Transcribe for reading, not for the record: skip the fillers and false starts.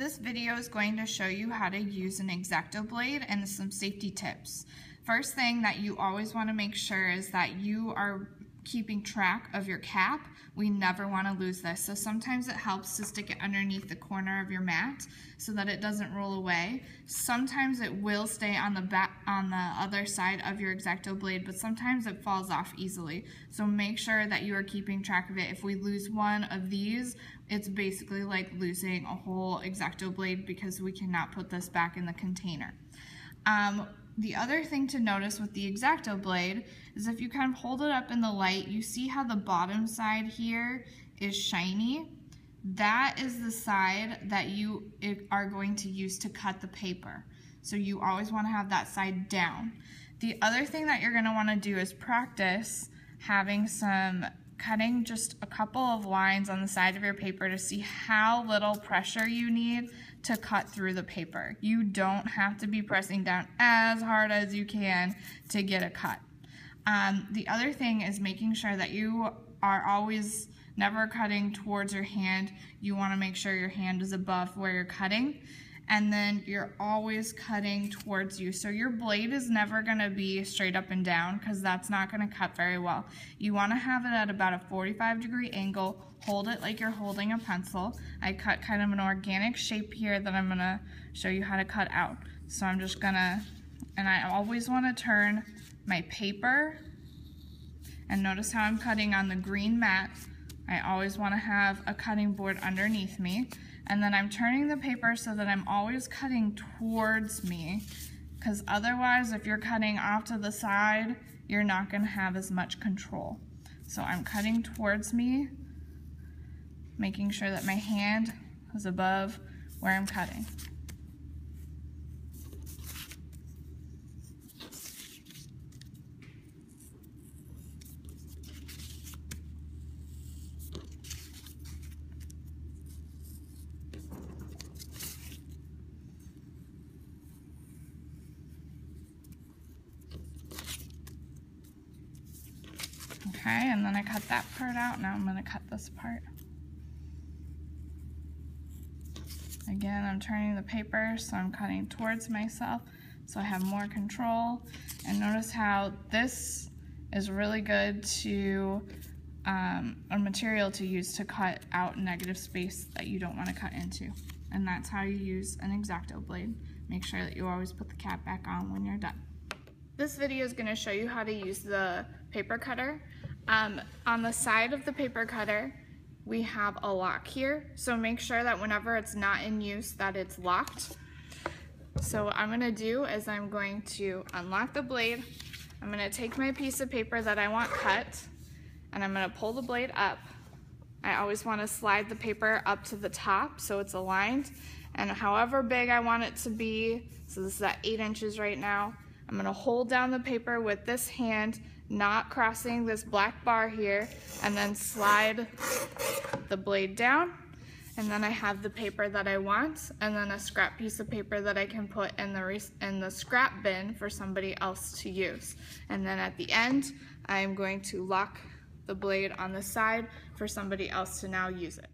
This video is going to show you how to use an Xacto blade and some safety tips. First thing that you always want to make sure is that you are keeping track of your cap. We never want to lose this. So sometimes it helps to stick it underneath the corner of your mat so that it doesn't roll away. Sometimes it will stay on the other side of your Xacto blade, but sometimes it falls off easily. So make sure that you are keeping track of it. If we lose one of these, it's basically like losing a whole Xacto blade because we cannot put this back in the container. The other thing to notice with the Xacto blade is if you kind of hold it up in the light, you see how the bottom side here is shiny? That is the side that you are going to use to cut the paper. So you always want to have that side down. The other thing that you're going to want to do is practice cutting just a couple of lines on the side of your paper to see how little pressure you need to cut through the paper. You don't have to be pressing down as hard as you can to get a cut. The other thing is making sure that you are always never cutting towards your hand. You want to make sure your hand is above where you're cutting, and then you're always cutting towards you. So your blade is never going to be straight up and down because that's not going to cut very well. You want to have it at about a 45-degree angle. Hold it like you're holding a pencil. I cut kind of an organic shape here that I'm going to show you how to cut out. So I'm just going to, and I always want to turn my paper, and notice how I'm cutting on the green mat. I always want to have a cutting board underneath me. And then I'm turning the paper so that I'm always cutting towards me, because otherwise if you're cutting off to the side, you're not going to have as much control. So I'm cutting towards me, making sure that my hand is above where I'm cutting. Okay, and then I cut that part out. Now I'm going to cut this part. Again, I'm turning the paper, so I'm cutting towards myself so I have more control. And notice how this is really good to a material to use to cut out negative space that you don't want to cut into. And that's how you use an Xacto blade. Make sure that you always put the cap back on when you're done. This video is going to show you how to use the paper cutter. On the side of the paper cutter, we have a lock here, so make sure that whenever it's not in use that it's locked. So what I'm going to do is I'm going to unlock the blade. I'm going to take my piece of paper that I want cut, and I'm going to pull the blade up. I always want to slide the paper up to the top so it's aligned, and however big I want it to be, so this is at 8 inches right now, I'm going to hold down the paper with this hand, not crossing this black bar here, and then slide the blade down, and then I have the paper that I want, and then a scrap piece of paper that I can put in the scrap bin for somebody else to use. And then at the end, I'm going to lock the blade on the side for somebody else to now use it.